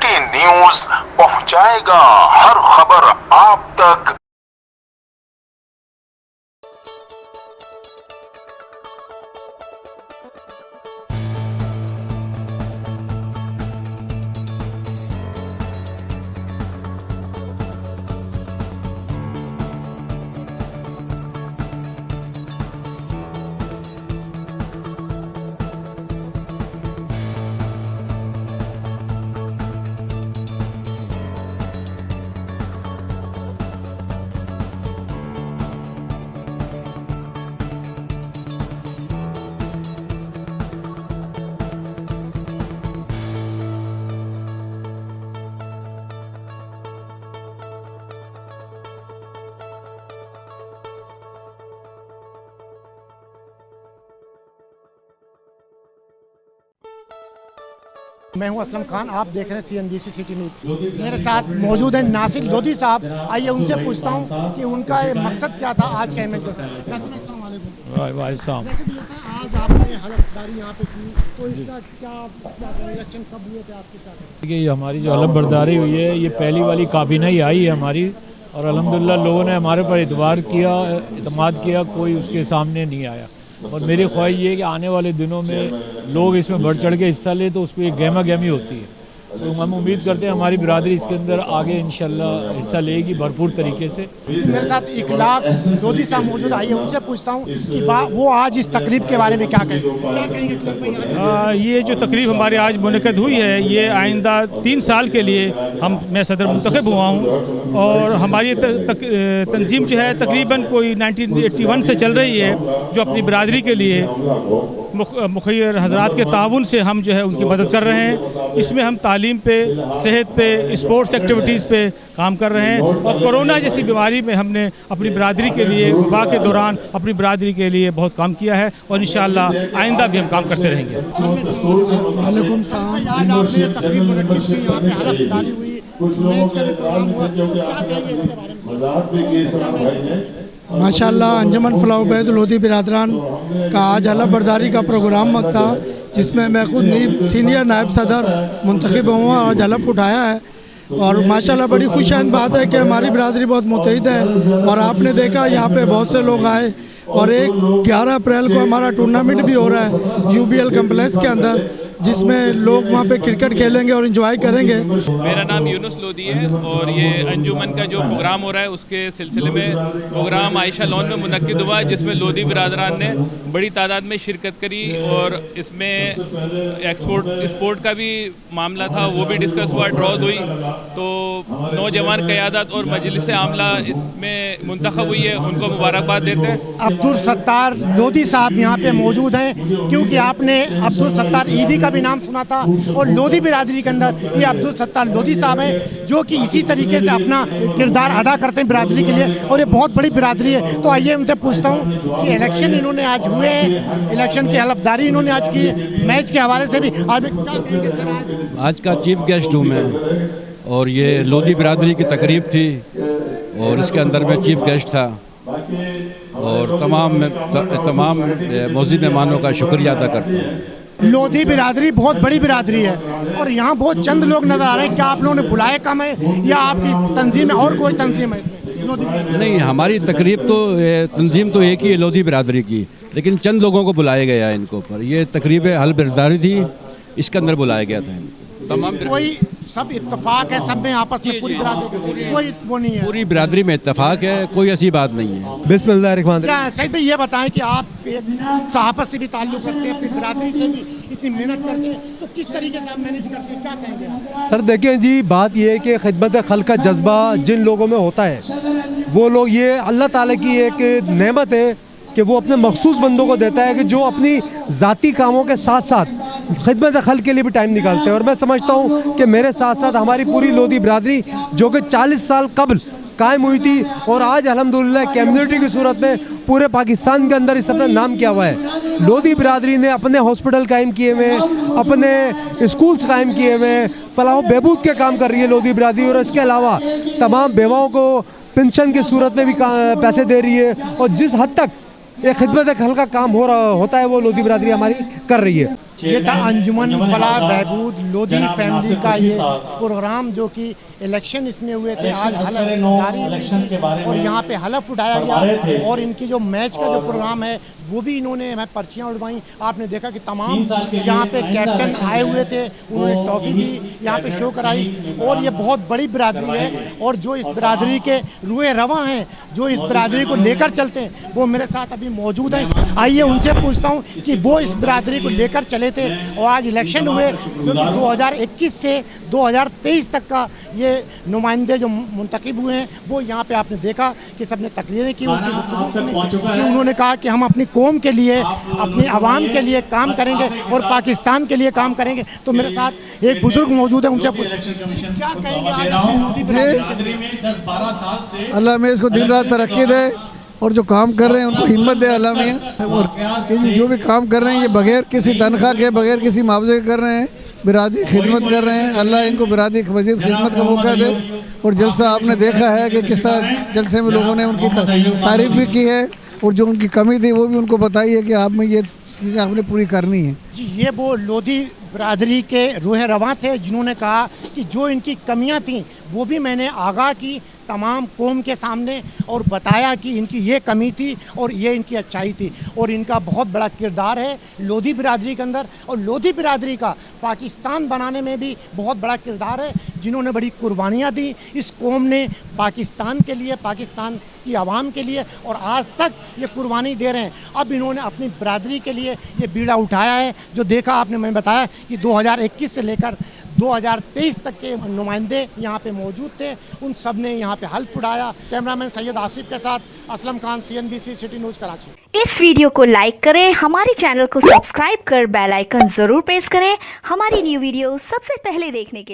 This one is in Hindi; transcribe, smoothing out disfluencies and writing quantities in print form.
सिटी न्यूज पहुंचाएगा हर खबर आप तक। मैं हूं असलम खान, आप देख रहे हैं CNBC सिटी न्यूज। मेरे साथ मौजूद हैं नासिर लोधी साहब। आइए उनसे पूछता हूं कि उनका ये मकसद क्या था आज का इवेंट। आज आपने हलफदारी यहाँ पे की, तो इसका क्या इलेक्शन कब हुए थे आपके साथ? ये हमारी जो हलफबरदारी हुई है, ये पहली वाली काबीना ही आई है हमारी, और अल्हम्दुलिल्लाह लोगों ने हमारे पर इतबार किया, इतमाद किया, कोई उसके सामने नहीं आया। और मेरी ख्वाहिश ये है कि आने वाले दिनों में लोग इसमें बढ़ चढ़ के हिस्सा ले, तो उसको एक गहमा गहमी होती है। तो हम उम्मीद करते हैं हमारी बिरादरी इसके अंदर आगे इंशाल्लाह हिस्सा लेगी भरपूर तरीके से। मेरे साथ इखलाक लोधी साहब मौजूद, आइए उनसे पूछता हूँ कि वो आज इस तकरीब के बारे में क्या कहेंगे। ये जो तकरीब हमारी आज मुनक़द हुई है, ये आइंदा 3 साल के लिए मैं सदर मुंतखब हुआ हूँ, और हमारी तंजीम जो है तकरीबन कोई 1981 से चल रही है, जो अपनी बिरादरी के लिए मुखिर हजरात के ताउन से हम जो है उनकी मदद कर रहे हैं। इसमें हम तालीम पे, सेहत पे, स्पोर्ट्स एक्टिविटीज़ पे काम कर रहे हैं, और कोरोना जैसी बीमारी में हमने अपनी बिरादरी के लिए वबा के दौरान अपनी बिरादरी के लिए बहुत काम किया है, और इंशाअल्लाह आइंदा भी हम काम करते रहेंगे। वालेकुम सलाम। आज आपने तकरीब मुनक्किद की, यहाँ पे हलफदारी हुई, मैच का भी प्रोग्राम हुआ, तो क्या कहेंगे इसके बारे में? माशाअल्लाह अंजुमन फलाह उबैद लोधी बिरादरान का आज हलफबरदारी का प्रोग्राम था, जिसमें मैं खुद सीनियर नायब सदर मुंतखब हुआ और आज हलफ उठाया है। और माशाअल्लाह बड़ी खुशहाल बात है कि हमारी बिरादरी बहुत मुतहिद है, और आपने देखा यहाँ पे बहुत से लोग आए, और 11 अप्रैल को हमारा टूर्नामेंट भी हो रहा है UBL कम्प्लेक्स के अंदर, जिसमें लोग वहाँ पे क्रिकेट खेलेंगे और एंजॉय करेंगे। मेरा नाम यूनुस लोधी है, और ये अंजुमन का जो प्रोग्राम हो रहा है उसके सिलसिले में प्रोग्राम आयशा लॉन में मुनक्किद हुआ है, जिसमें लोधी बिरादरान ने बड़ी तादाद में शिरकत करी, और इसमें स्पोर्ट का भी मामला था, वो भी डिस्कस हुआ, ड्रॉज हुई। तो नौजवान क़यादत और मजलिस आमला इसमें मुंतखब हुई है, उनको मुबारकबाद देते हैं। अब्दुल सत्तार लोधी साहब यहाँ पे मौजूद हैं, क्योंकि आपने अब्दुल सत्तार ईदी का भी नाम सुना था, और लोधी बिरादरी के अंदर ये अब्दुल सत्तार लोधी साहब हैं, जो कि इसी तरीके से अपना किरदार अदा करते हैं बिरादरी के लिए, और ये बहुत बड़ी बिरादरी है। तो आइए उनसे पूछता हूँ कि इलेक्शन इन्होंने आज हुए, इलेक्शन की हलफदारी इन्होंने आज की, मैच के हवाले से भी आज क्या कहेंगे सर? आज का चीफ गेस्ट हूँ मैं, और ये लोधी बिरादरी की तकरीब थी, और इसके अंदर मैं चीफ गेस्ट था, और तमाम मौजूद मेहमानों का शुक्रिया अदा करता हूँ। लोधी बिरादरी बहुत बड़ी बिरादरी है, और यहाँ बहुत चंद लोग नजर आ रहे हैं। क्या आप लोगों ने बुलाए कम है, या आपकी तंजीम है और कोई तंजीम है इसमें? नहीं, हमारी तकरीब तो तंजीम तो एक ही है लोधी बिरादरी की, लेकिन चंद लोगों को बुलाया गया है इनको पर। ये तकरीब हल बिरादरी थी, इसके अंदर बुलाया गया था इनको। तमाम कोई सब इत्तेफाक है, सब में आपस में पूरी बिरादरी, कोई वो नहीं है, पूरी बिरादरी में इत्तेफाक है, कोई ऐसी बात नहीं है। बिस्मिल्लाह। सही भाई ये बताएं कि आप सहाफत से भी ताल्लुक़ रखते हैं, अपनी बिरादरी से भी इतनी मेहनत करते हैं, तो किस तरीके से आप मैनेज करते हैं, क्या कहेंगे? सर देखें जी, बात ये है कि खिदमत खल्क़ का जज्बा जिन लोगों में होता है, वो लोग, ये अल्लाह ताला की एक नेमत है कि वो अपने मखसूस बंदों को देता है, कि जो अपनी ज़ाती कामों के साथ साथ खिदमत खल्क़ के लिए भी टाइम निकालते हैं। और मैं समझता हूँ कि मेरे साथ साथ हमारी पूरी लोधी बिरादरी, जो कि 40 साल कबल कायम हुई थी, और आज अल्हम्दुलिल्लाह कम्युनिटी की सूरत में पूरे पाकिस्तान के अंदर इस अपना नाम किया हुआ है। लोधी बिरादरी ने अपने हॉस्पिटल कायम किए हुए, अपने स्कूल्स कायम हुए हैं, फलाह बहबूद के काम कर रही है लोधी बिरादरी, और इसके अलावा तमाम बेवाओं को पेंशन की सूरत में भी पैसे दे रही है। और जिस हद तक एक खिदमत खल का काम हो रहा होता है, वो लोधी बिरादरी हमारी कर रही है। ये था अंजुमन फलाह बहबूद लोधी फैमिली का ये प्रोग्राम, जो कि इलेक्शन इसमें हुए थे, आज हलफ जारी हुई और यहाँ पे हलफ उठाया गया। और इनकी जो मैच का जो प्रोग्राम है वो भी इन्होंने हमें पर्चियाँ उठवाई। आपने देखा कि तमाम यहाँ पे कैप्टन आए हुए थे, उन्होंने ट्रॉफी भी यहाँ पे शो कराई। और ये बहुत बड़ी बिरादरी है और जो इस बिरादरी के रूए रवा हैं, जो इस बिरादरी को लेकर चलते हैं, वो मेरे साथ अभी मौजूद हैं। आइए उनसे पूछता हूँ कि वो इस बिरादरी को लेकर चले थे और आज इलेक्शन हुए, क्योंकि 2021 से 2023 तक का ये नुमाइंदे जो मुंतखब हुए हैं, वो यहाँ पे आपने देखा कि सबने तकरीरें की, उनकी गुफ्तगू सुनी कि उन्होंने कहा कि हम अपनी कौम के लिए, अपनी आवाम के लिए काम करेंगे और पाकिस्तान के लिए काम करेंगे। तो मेरे साथ एक बुजुर्ग मौजूद है, उनसे क्या कहेंगे आज अपनी लोधी बिरादरी में? अल्लाह में इसको दिन रात तरक्की दे और जो काम कर रहे हैं उनको हिम्मत दे अल्लाह में। और जो भी काम कर रहे हैं ये बगैर किसी तनख्वाह के, बगैर किसी मुआवजे के कर रहे हैं, बिरादरी खिदमत कर रहे हैं। अल्लाह इनको बिरादरी मज़ीद खिदमत का मौका दे। और जलसा आपने देखा है कि किस तरह जलसे में लोगों ने उनकी तारीफ़ भी की है और जो उनकी कमी थी वो भी उनको बताई है कि आप में ये चीज़ें आपने पूरी करनी है। जी, ये वो लोधी बिरादरी के रूह रवां थे जिन्होंने कहा कि जो इनकी कमियां थीं वो भी मैंने आगाह की तमाम कौम के सामने और बताया कि इनकी ये कमी थी और ये इनकी अच्छाई थी। और इनका बहुत बड़ा किरदार है लोधी बिरादरी के अंदर, और लोधी बिरादरी का पाकिस्तान बनाने में भी बहुत बड़ा किरदार है, जिन्होंने बड़ी कुर्बानियाँ दी इस कौम ने पाकिस्तान के लिए, पाकिस्तान की आवाम के लिए, और आज तक ये कुर्बानी दे रहे हैं। अब इन्होंने अपनी बिरादरी के लिए ये बीड़ा उठाया है। जो देखा आपने, मैंने बताया कि 2021 से लेकर 2023 तक के नुमाइंदे यहाँ पे मौजूद थे, उन सब ने यहाँ पे हल्फ उठाया। कैमरामैन सैयद आसिफ के साथ Aslam Khan, CNBC city news Karachi. इस वीडियो को लाइक करें, हमारे चैनल को सब्सक्राइब कर बेल आइकन जरूर प्रेस करें हमारी न्यू वीडियो सबसे पहले देखने के लिए।